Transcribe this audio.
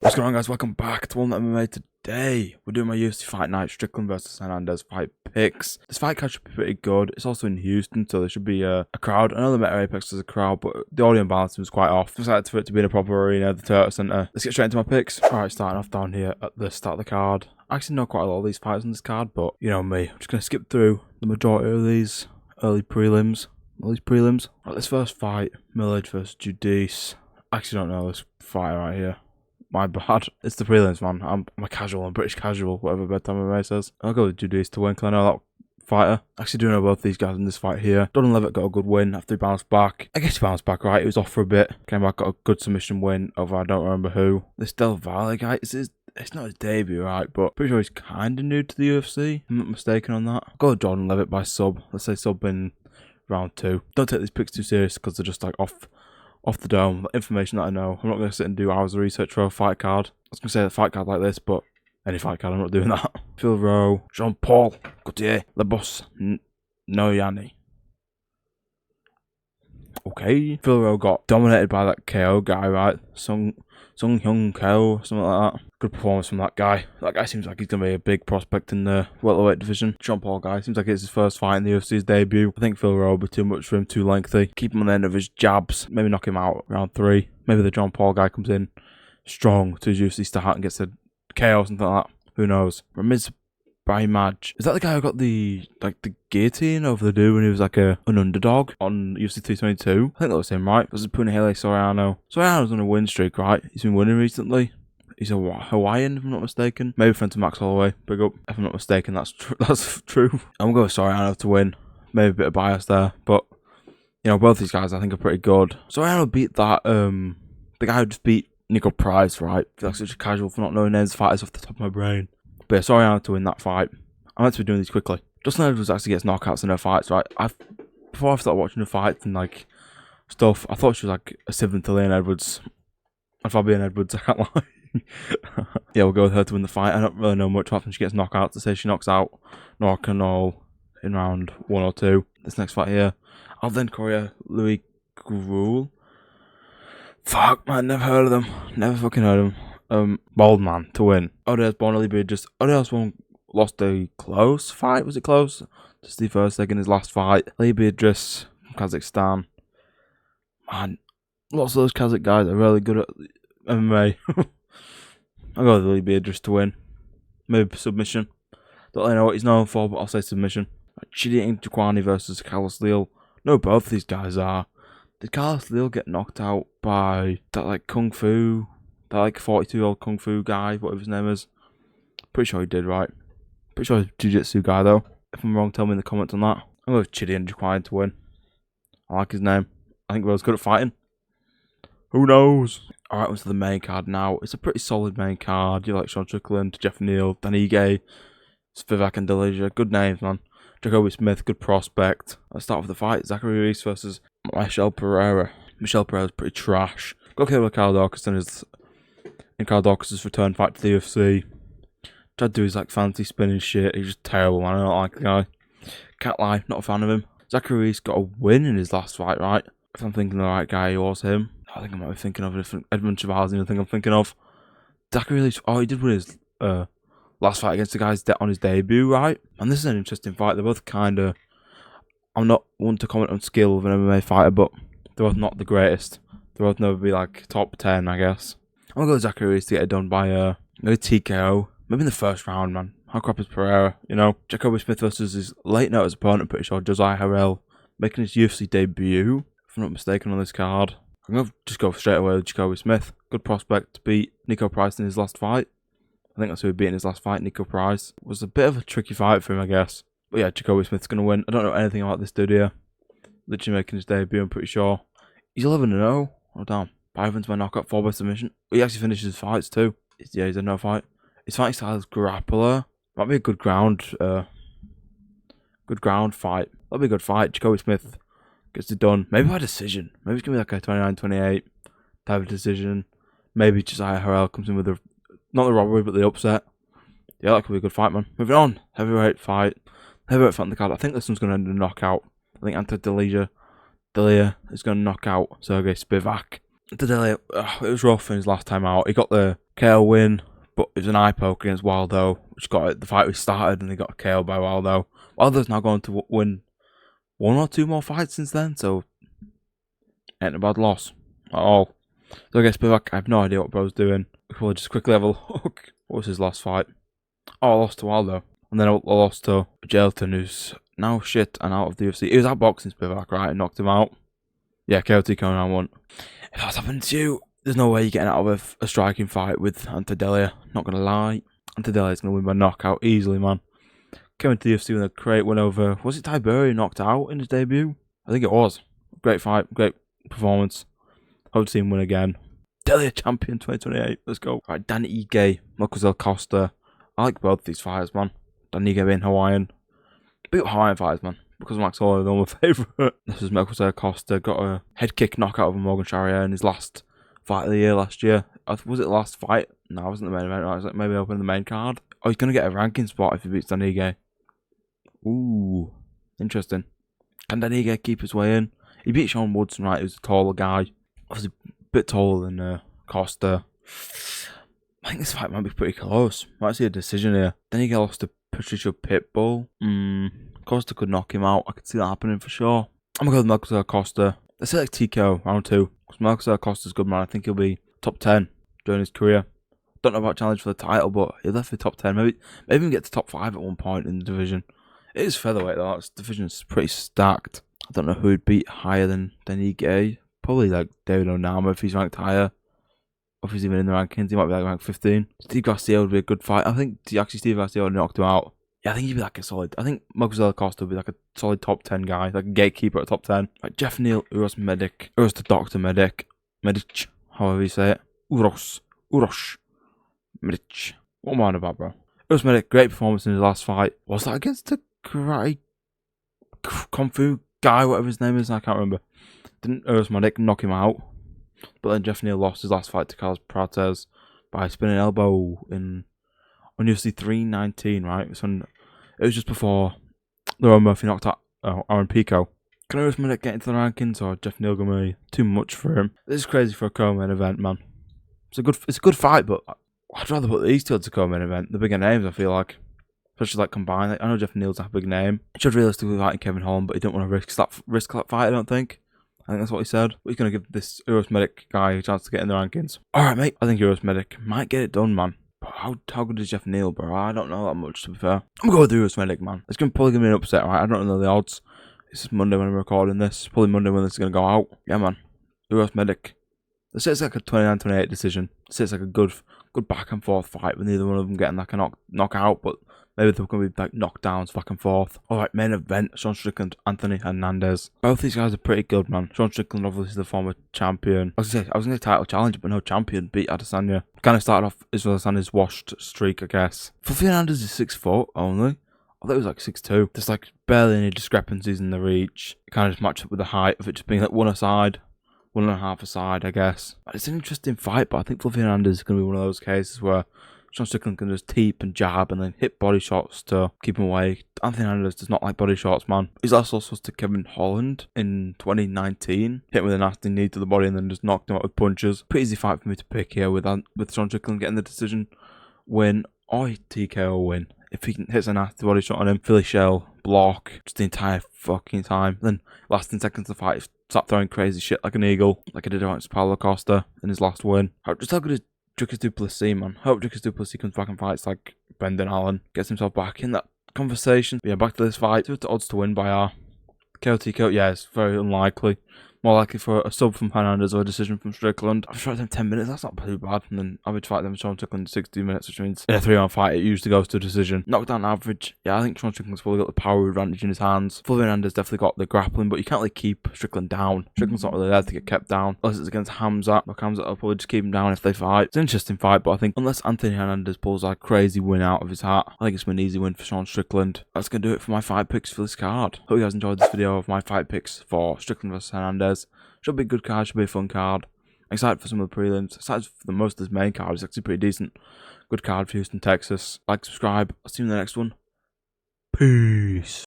What's going on, guys? Welcome back to One MMA. Today we're doing my UFC fight night, Strickland versus Hernandez fight picks. This fight card should be pretty good. It's also in Houston, so there should be a crowd. I know the Meta Apex is a crowd, but the audio balance was quite off. I'm excited for it to be in a proper arena, the Toyota Center. Let's get straight into my picks. Alright, starting off down here at the start of the card. I actually know quite a lot of these fighters on this card, but you know me. I'm just going to skip through the majority of these early prelims. Right, this first fight, Millage versus Judice. I actually don't know this fight right here. My bad. It's the prelims, man. I'm a casual. I'm British casual, whatever Bedtime MMA says. I'll go with Judice to win because I know that fighter. Actually do know both these guys in this fight here. Donald Levitt got a good win after he bounced back. I guess he bounced back, right? He was off for a bit. Came back, got a good submission win over I don't remember who. This Del Valle guy, it's not his debut, right? But pretty sure he's kind of new to the UFC. I'm not mistaken on that. I'll go with Jordan Levitt by sub. Let's say sub in round 2. Don't take these picks too serious because they're just like off the dome, information that I know. I'm not going to sit and do hours of research for a fight card. I was going to say a fight card like this, but any fight card, I'm not doing that. Phil Rowe, Jean-Paul Gaultier, Le Boss Noyani. Okay. Phil Rowe got dominated by that KO guy, right? Sung Hyung Ko, something like that. Good performance from that guy. That guy seems like he's going to be a big prospect in the welterweight division. Jean-Paul guy seems like it's his first fight in the UFC's debut. I think Phil Rowe will be too much for him, too lengthy. Keep him on the end of his jabs. Maybe knock him out round 3. Maybe the Jean-Paul guy comes in strong to his UFC start and gets a KO or something like that. Who knows? Ramiz Brahimaj. Is that the guy who got the guillotine over the dude when he was like an underdog on UFC 222? I think that was him, right? This is Punahele Soriano. Soriano's on a win streak, right? He's been winning recently. He's a Hawaiian, if I'm not mistaken. Maybe friend to Max Holloway. Big up. If I'm not mistaken, that's true. I'm going to go with Soriano to win. Maybe a bit of bias there. But, you know, both these guys I think are pretty good. Soriano beat that, the guy who just beat Nico Price, right? I feel like such a casual for not knowing names of fighters off the top of my brain. But yeah, Soriano to win that fight. I'm meant to be doing these quickly. Justin Edwards actually gets knockouts in her fights, right? Before I started watching the fights and like stuff, I thought she was like a sibling to Leon Edwards. If I'm being Edwards, I can't lie. Yeah, we'll go with her to win the fight. I don't really know much after she gets knocked out to say she knocks out Nora Canol in round 1 or 2. This next fight here, Alden Correa, Louis Gruel. Fuck, man, never heard of them. Never fucking heard of them. Bald man to win. Odeas Bonalibe Odeas one lost a close fight. Was it close? To Steve Erceg in his last fight. Libya Idris from Kazakhstan. Man, lots of those Kazakh guys are really good at MMA. I'll go with Libya Idris to win. Maybe submission. Don't really know what he's known for, but I'll say submission. Chidi Njokwani versus Carlos Leal. No, both these guys are. Did Carlos Leal get knocked out by that like Kung Fu? That like 42-year-old Kung Fu guy, whatever his name is? Pretty sure he did, right? Pretty sure he's a Jiu-Jitsu guy though. If I'm wrong, tell me in the comments on that. I'm going with Chidi Njokwani to win. I like his name. I think Will's good at fighting. Who knows? Alright, onto the main card now. It's a pretty solid main card. You like Sean Strickland, Jeff Neal, Danny Gay, Spivak and Delija. Good names, man. Jacoby Smith, good prospect. Let's start with the fight. Zachary Ruiz versus Michelle Pereira. Michelle Pereira's pretty trash. Got killed with Carl Dawkins in Carl Dawkins' return fight to the UFC. Tried to do his like fancy spinning shit. He's just terrible, man. I don't like the guy. Can't lie, not a fan of him. Zachary Ruiz got a win in his last fight, right? If I'm thinking the right guy, it was him. I think I might be thinking of a different Edmund Chavazi. I think I'm thinking of Zachary Ruiz. Oh, he did win his last fight against the guys on his debut, right? And this is an interesting fight. They're both kind of. I'm not one to comment on skill of an MMA fighter, but they're both not the greatest. They'll both never be like top 10, I guess. I'm gonna go with Zachary Ruiz to get it done by maybe TKO. Maybe in the first round, man. How crap is Pereira? You know, Jacoby Smith versus his late notice opponent. I'm pretty sure Josiah Harrell making his UFC debut. If I'm not mistaken on this card. I'm going to just go straight away with Jacoby Smith. Good prospect to beat Nico Price in his last fight. I think that's who he beat in his last fight. Nico Price was a bit of a tricky fight for him, I guess. But yeah, Jacoby Smith's going to win. I don't know anything about this dude here. Literally making his debut, I'm pretty sure. He's 11-0. Oh, damn. 5 wins by knockout, 4 by submission. He actually finishes his fights too. Yeah, he's a no fight. His fighting style is grappler. Might be a good ground fight. That'll be a good fight. Jacoby Smith gets it done. Maybe by decision. Maybe it's going to be like a 29-28 type of decision. Maybe Josiah Harrell comes in with not the robbery, but the upset. Yeah, that could be a good fight, man. Moving on. Heavyweight fight. Heavyweight fight on the card. I think this one's going to end in a knockout. I think Ante Delia is going to knock out Sergey Spivak. Today, it was rough in his last time out. He got the KO win, but it was an eye poke against Waldo, which got it. The fight restarted and he got KO by Waldo. Waldo's now going to win 1 or 2 more fights since then, so ain't a bad loss at all. So I guess Spivak, I have no idea what bro's doing. We'll just quickly have a look. What was his last fight? Oh, I lost to Waldo. And then I lost to Jelton, who's now shit and out of the UFC. He was outboxing Spivak, right? And knocked him out. Yeah, KOT Conan won. If that's happened to you, there's no way you're getting out of a striking fight with Antadelia. Not going to lie. Antadelia's going to win by knockout easily, man. Came into the UFC with a great win over... Was it Tiberi knocked out in his debut? I think it was. Great fight. Great performance. Hope to see him win again. Delia champion 2028. Let's go. Right, Dan Ige, Marcos Costa. I like both these fighters, man. Dan Ige being Hawaiian. Big Hawaiian fighters, man. Because Max Holloway, they're my favourite. This is Marcos Costa. Got a head kick knockout of Morgan Charrier in his last fight of the year last year. Was it the last fight? No, it wasn't the main event. Right? It was like maybe opening the main card. Oh, he's going to get a ranking spot if he beats Dan Ige. Ooh. Interesting. Can Dan Ige keep his way in? He beat Sean Woodson, right? He was a taller guy. Obviously a bit taller than Costa. I think this fight might be pretty close. Might see a decision here. Then Ige lost to Patricio Pitbull. Costa could knock him out. I could see that happening for sure. I'm going to go with Marcos Costa. Let's say like TKO round 2. Because Marcos Costa's good, man. I think he'll be top 10 during his career. Don't know about challenge for the title, but he'll definitely top 10. Maybe even get to top 5 at one point in the division. It is featherweight though. This division's pretty stacked. I don't know who would beat higher than Ige. Probably like David Onama if he's ranked higher. Or if he's even in the rankings, he might be like ranked 15. Steve Garcia would be a good fight. I think actually Steve Garcia would knocked him out. Yeah, I think he'd be like a solid. I think Marcos Costa would be like a solid top 10 guy, like a gatekeeper at top 10. Like Jeff Neal, Uros Medic, Uros the Doctor Medic, however you say it. Uros Medic. What am I on about, bro? Uros Medic, great performance in his last fight. Was that against the karate kung fu guy, whatever his name is? I can't remember. Didn't Uros Medic knock him out? But then Jeff Neal lost his last fight to Carlos Prates by a spinning elbow on UFC 319, right? It was just before Lerone Murphy knocked out Aaron Pico. Can Uros Medic get into the rankings, or Jeff Neal gonna be too much for him? This is crazy for a co-main event, man. It's a good fight, but I'd rather put these two as a co-main event. The bigger names, I feel like. Especially like combined. Like, I know Jeff Neal's a big name. He should realistically fight Kevin Holland, but he didn't want to risk that fight, I don't think. I think that's what he said. But he's going to give this Uros Medic guy a chance to get in the rankings. Alright, mate. I think Uros Medic might get it done, man. But how good is Jeff Neal, bro? I don't know that much, to be fair. I'm going to go with Uros Medic, man. It's probably going to be an upset, right? I don't know the odds. It's Monday when I'm recording this. Probably Monday when this is going to go out. Yeah, man. Uros Medic. Let's say it's like a 29-28 decision. Let's say it's like a good back and forth fight with neither one of them getting like a knockout, but maybe they're going to be like knockdowns back and forth. Alright, main event, Sean Strickland, Anthony Hernandez. Both these guys are pretty good, man. Sean Strickland, obviously the former champion. I was going to say title challenger, but no champion, beat Adesanya. Kind of started off Israel Adesanya's washed streak, I guess. Fluffy Hernandez is 6 foot only. I thought it was like 6'2". There's like barely any discrepancies in the reach. It kind of just matched up with the height of it just being like 1.5 aside, I guess. It's an interesting fight, but I think Fluffy Hernandez is going to be one of those cases where Sean Strickland can just teep and jab and then hit body shots to keep him away. Anthony Hernandez does not like body shots, man. His last loss was to Kevin Holland in 2019. Hit him with a nasty knee to the body and then just knocked him out with punches. Pretty easy fight for me to pick here with Sean Strickland getting the decision win or TKO win. If he hits a nasty body shot on him, Philly shell, block, just the entire fucking time. Then last 10 seconds of the fight, start throwing crazy shit like an eagle, like I did against Paulo Costa in his last win. Just how good is Dricus du Plessis, man? Hope Dricus du Plessis comes back and fights like Brendan Allen, gets himself back in that conversation. But yeah, back to this fight. The odds to win by our KO. Yeah, it's very unlikely. More likely for a sub from Hernandez or a decision from Strickland. I've tried them 10 minutes, that's not too bad. And then average fight them Sean Strickland 60 minutes, which means in a 3-round fight it usually goes to a decision. Knockdown average, yeah, I think Sean Strickland's probably got the power advantage in his hands. Fluffy Hernandez definitely got the grappling, but you can't really keep Strickland down. Strickland's not really there to get kept down. Unless it's against Hamzat. But Hamzat will probably just keep him down if they fight. It's an interesting fight, but I think unless Anthony Hernandez pulls a crazy win out of his hat, I think it's been an easy win for Sean Strickland. That's going to do it for my fight picks for this card. Hope you guys enjoyed this video of my fight picks for Strickland vs Hernandez. Should be a good card, should be a fun card. Excited for some of the prelims. Excited for the most of this main card. It's actually pretty decent. Good card for Houston, Texas. Like, subscribe. I'll see you in the next one. Peace.